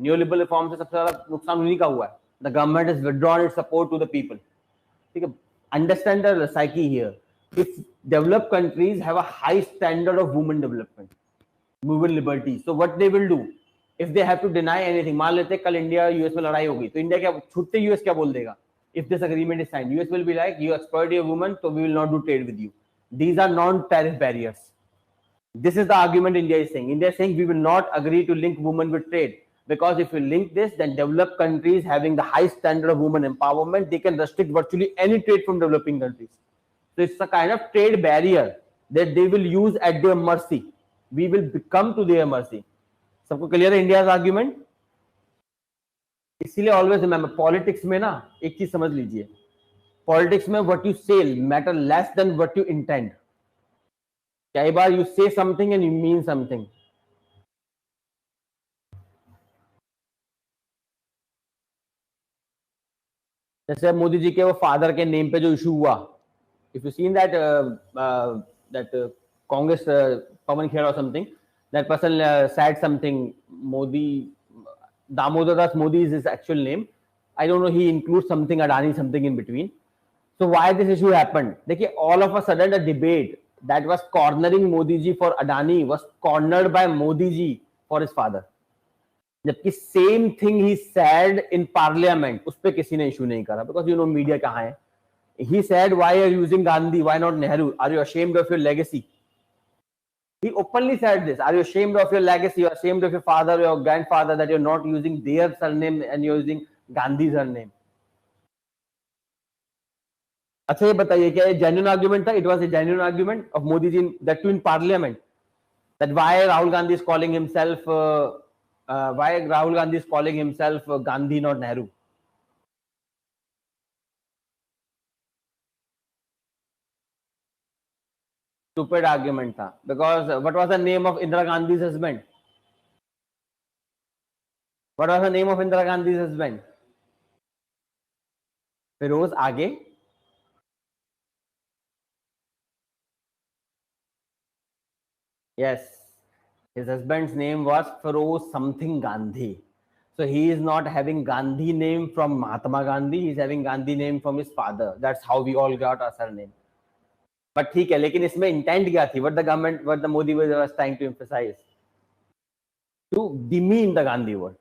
Neoliberal reform से सबसे ज्यादा नुकसान उन्हीं का हुआ है. The government is withdrawn its support to the people. ठीक है. Understand the psyche here. If developed countries have a high standard of women development, women liberty, so what they will do if they have to deny anything. मान लेते कल India US में लड़ाई होगी तो India क्या छूटते यूएस क्या बोल देगा? If this agreement is signed, US will be like, you exploit your woman, so we will not do trade with you. These are non-tariff barriers. This is the argument India is saying. India is saying we will not agree to link women with trade, because if we link this, then developed countries having the high standard of women empowerment, they can restrict virtually any trade from developing countries. So it's a kind of trade barrier that they will use at their mercy. We will become to their mercy. सबको clear है India's argument? इसीलिए always remember, politics में ना एक चीज समझ लीजिए, politics में what you say matter less than what you intend. कई बार you say something and you mean something. जैसे मोदी जी के वो फादर के नेम पे जो इशू हुआ, if you seen that that Congress Pawan Khera और something, that person said something, Modi, Damodar Das Modi is his actual name. I don't know, he includes something Adani something in between. So why this issue happened? देखिए, all of a sudden a debate that was cornering Modi ji for Adani was cornered by Modi ji for his father. जबकि same thing he sad in parliament, उस पर किसी ने issue नहीं करा, because you know media कहाँ है. He said why are using Gandhi, why not Nehru, are you ashamed of your legacy. He openly said this. Are you ashamed of your legacy? You are ashamed of your father or your grandfather that you're not using their surname and you're using Gandhi's surname. अच्छा ये बताइए, क्या ये genuine argument था? It was a genuine argument of Modi ji, that too in parliament, that why Rahul Gandhi is calling himself Gandhi, not Nehru. Stupid argument था, because what was the name of Indira Gandhi's husband? What was the name of Indira Gandhi's husband? Feroz. आगे? Yes, his husband's name was Feroz something Gandhi. So he is not having Gandhi name from Mahatma Gandhi, he is having Gandhi name from his father. That's how we all got our surname. But ठीक है, लेकिन इसमें intent क्या थी? What the Modi was trying to emphasize, to demean the Gandhi word.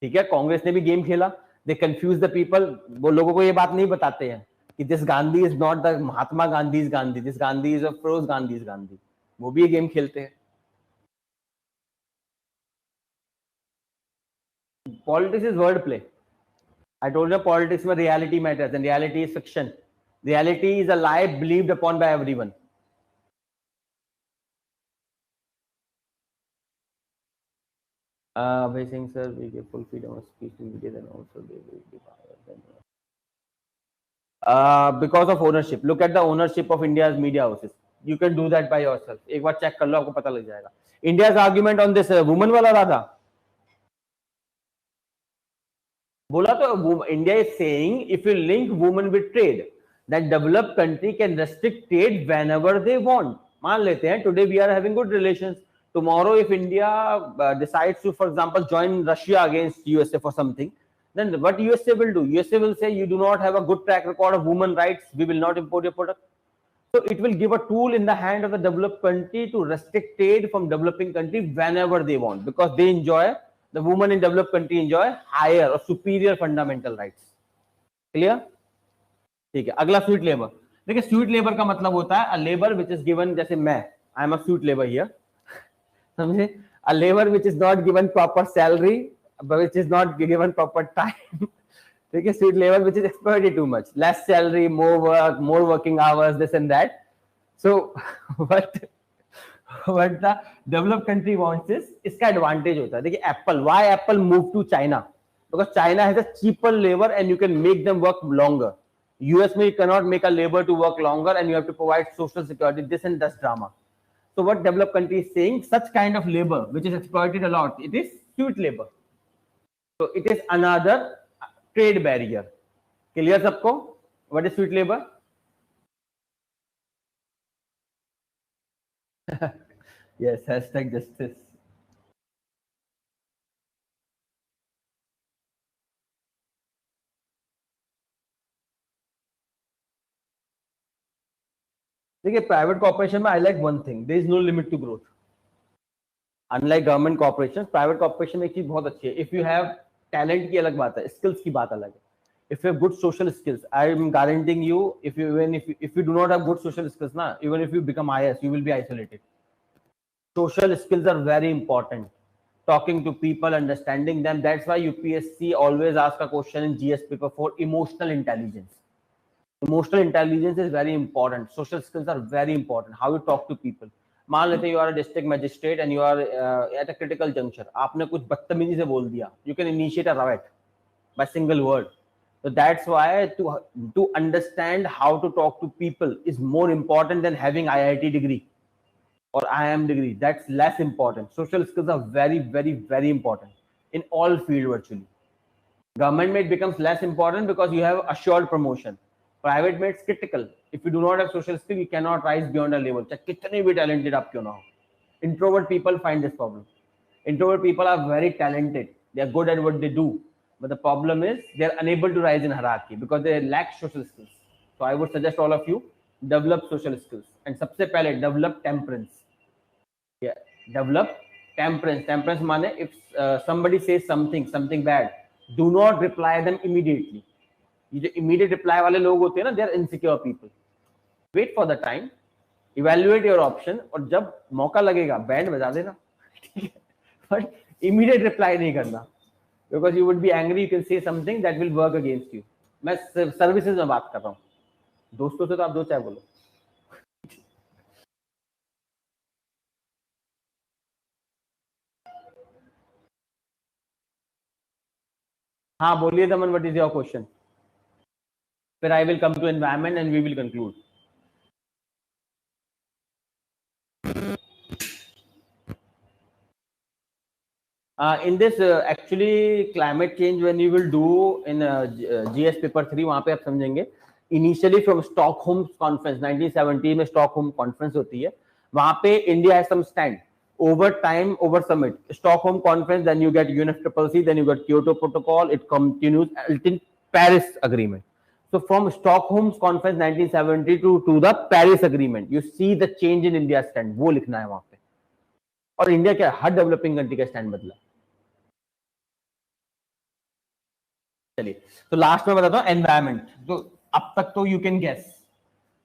ठीक है, कांग्रेस ने भी गेम खेला, they confuse the people. वो लोगों को ये बात नहीं बताते हैं कि this Gandhi is not the Mahatma Gandhi's Gandhi, this Gandhi is a Feroz Gandhi's Gandhi. वो भी ये गेम खेलते हैं. Politics is word play. I told you politics में reality matters and reality is fiction. Reality is a lie believed upon by everyone. By saying, sir, we give full freedom of speech in media, then also they will be power. Because of ownership. Look at the ownership of India's media houses. You can do that by yourself. एक बार check कर लो, आपको पता लग जाएगा. India's argument on this woman वाला राधा. बोला तो India is saying, if you link women with trade, that developed country can restrict trade whenever they want. मान लेते हैं today we are having good relations. Tomorrow if India decides to, for example, join Russia against USA for something, then what USA will do? USA will say, you do not have a good track record of women rights, we will not import your product. So it will give a tool in the hand of the developed country to restrict trade from developing country whenever they want, because they enjoy, the women in developed country enjoy higher or superior fundamental rights. Clear? ठीक है, अगला sweet labour. देखिए, sweet labour का मतलब होता है a labor which is given, जैसे मैं, I am a sweet labor here, समझे? A labor which is not given proper salary, but which is not given proper time. ठीक है, sweet labor which is exploited too much, less salary, more work, more working hours, this and that. So what the developed country wants is, इसका advantage होता है. देखिए, Apple, why Apple moved to China? Because China has a cheaper labor and you can make them work longer. US में you cannot make a labor to work longer and you have to provide social security, this and that drama. So what developed country is saying, such kind of labor which is exploited a lot, it is sweet labor. So it is another trade barrier. Clear सबको? What is sweet labor? Yes, hashtag justice. देखिए, private corporation में I like one thing, there is no limit to growth. Unlike government corporation, private corporation में एक चीज बहुत अच्छी है, if you have talent की अलग बात है, स्किल्स की बात अलग है. If you have good social skills, I am guaranteeing you, if you do not have good social skills, na, even if you become IS, you will be isolated. Social skills are very important. Talking to people, understanding them. That's why UPSC always ask a question in GS paper for emotional intelligence. Emotional intelligence is very important. Social skills are very important. How you talk to people. मान लेते you are a district magistrate and you are at a critical juncture. आपने कुछ बदतमीजी से बोल दिया. You can initiate a riot by single word. So that's why to understand how to talk to people is more important than having IIT degree or IIM degree. That's less important. Social skills are very, very, very important in all field virtually. Government में it becomes less important because you have assured promotion. Private में it's critical. If you do not have social skill, you cannot rise beyond a level. चाहे कितने भी talented आप क्यों ना हो. Introvert people find this problem. Introvert people are very talented. They are good at what they do. But the problem is they are unable to rise in hierarchy because they lack social skills. So I would suggest all of you develop social skills. And सबसे पहले develop temperance. Yeah, develop temperance. Temperance माने if somebody says something bad, do not reply them immediately. ये जो immediate reply वाले लोग होते हैं ना, they are insecure people. Wait for the time, evaluate your option, और जब मौका लगेगा बैंड बजा देना, ठीक है? But immediate reply नहीं करना, because you would be angry. You can say something that will work against you. मैं सर्विसेज में बात कर रहा हूँ, दोस्तों से तो आप दो चाय बोलो. हाँ बोलिए दमन, what is your question? Then I will come to environment and we will conclude. In this actually climate change when you will do in GS paper 3 वहाँ पे आप समझेंगे. Initially from Stockholm conference 1970 में Stockholm conference होती है, वहाँ पे India has some stand. Over time, over summit, Stockholm conference, then you get UNFCCC, then you get Kyoto Protocol, it continues until Paris Agreement. So from Stockholm conference 1970 to the Paris Agreement, you see the change in India's stand. वो लिखना है वहाँ पे. और India क्या हर developing country का stand बदला. चलिए तो लास्ट में बताता हूँ एनवायरमेंट. तो अब तक तो you can guess.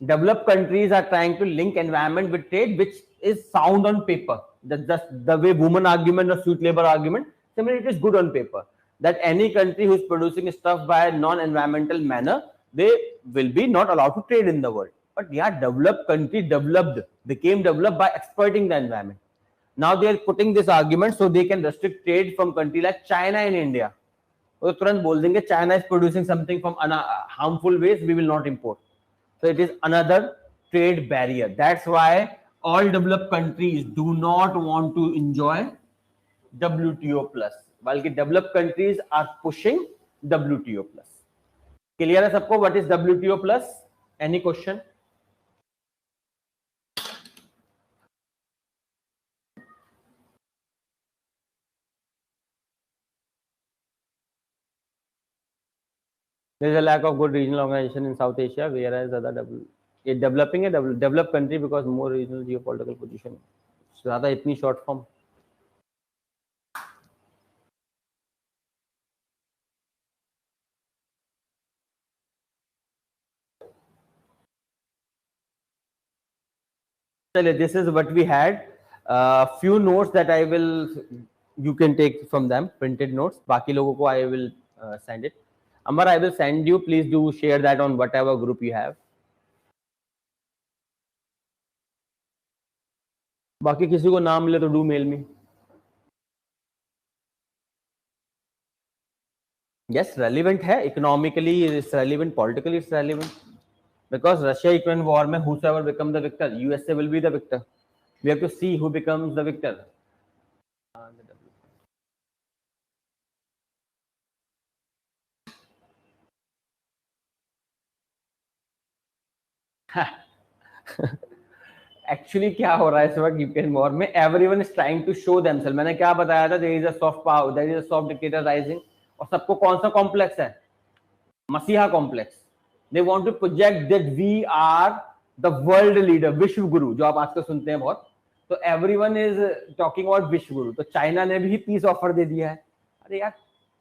Developed countries are trying to link environment with trade, which is sound on paper. That's just the way woman argument or sweet labor argument. Similarly, it is good on paper that any country who is producing stuff by a non-environmental manner, they will be not allowed to trade in the world. But yeah, developed country became developed by exploiting the environment. Now they are putting this argument so they can restrict trade from country like China and India. तो तुरंत बोल देंगे China is producing something from harmful ways, we will not import. So it is another trade barrier. That's why all developed countries do not want to enjoy WTO plus, while developed countries are pushing WTO plus. Clear है सबको? What is WTO plus? Any question? There is a lack of good regional organization in South Asia, whereas developing a developed country because more regional geopolitical position. ज़्यादा इतनी short form. This is what we had. Few notes that you can take from them, printed notes. बाकी लोगों को I will send it. Amar, I will send you. Please do share that on whatever group you have. बाकी किसी को नाम मिले तो do mail me. Yes, relevant है. Economically it's relevant. Politically it's relevant. Because Russia-Ukraine war में whosoever become the victor, USA will be the victor. We have to see who becomes the victor. Actually क्या हो रहा है इस वक्त Ukraine war में? Everyone is trying to show themselves. मैंने क्या बताया था? There is a soft power, there is a soft dictator rising. और सबको कौन सा कॉम्प्लेक्स है? मसीहा complex. They want to project that we are the world leader, विश्व गुरु, जो आप आजकल सुनते हैं बहुत. तो एवरीवन इज टॉकिंग अबाउट विश्व गुरु. तो चाइना ने भी पीस ऑफर दे दिया है. अरे यार,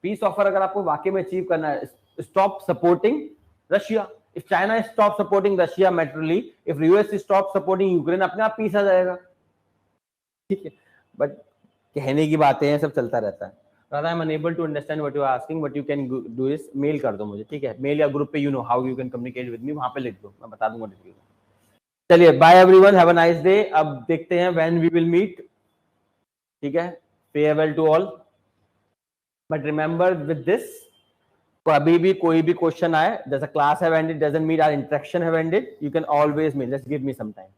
पीस ऑफर अगर आपको वाकई में अचीव करना है, stop supporting Russia. If China stops supporting Russia militarily, if US stops supporting Ukraine, अपने आप पीस आ जाएगा. ठीक है, बट कहने की बातें हैं, सब चलता रहता है. Rather, I'm unable to understand what you are asking. What you can do is mail कर दो मुझे, ठीक है? Mail या group पे, you know how you can communicate with me, वहाँ पे लिख दो, मैं बता दूंगा डिटेल। चलिए, bye everyone, have a nice day। अब देखते हैं when we will meet, ठीक है? Farewell to all। But remember with this, कभी भी कोई भी क्वेश्चन आए, does a class have ended, doesn't mean our interaction have ended, you can always mail, just give me some time।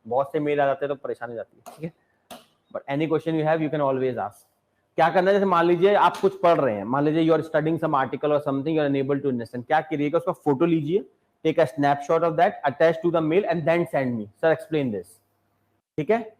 बहुत से mail आ जाते हैं तो परेशानी जाती है, ठीक है? But any question you have, you can always ask। क्या करना है, जैसे मान लीजिए आप कुछ पढ़ रहे हैं, मान लीजिए you are studying some article और something, you are unable to understand, क्या करिएगा, उसका फोटो लीजिए, take a snapshot of that, attach to the mail and then send me, sir explain this, ठीक है?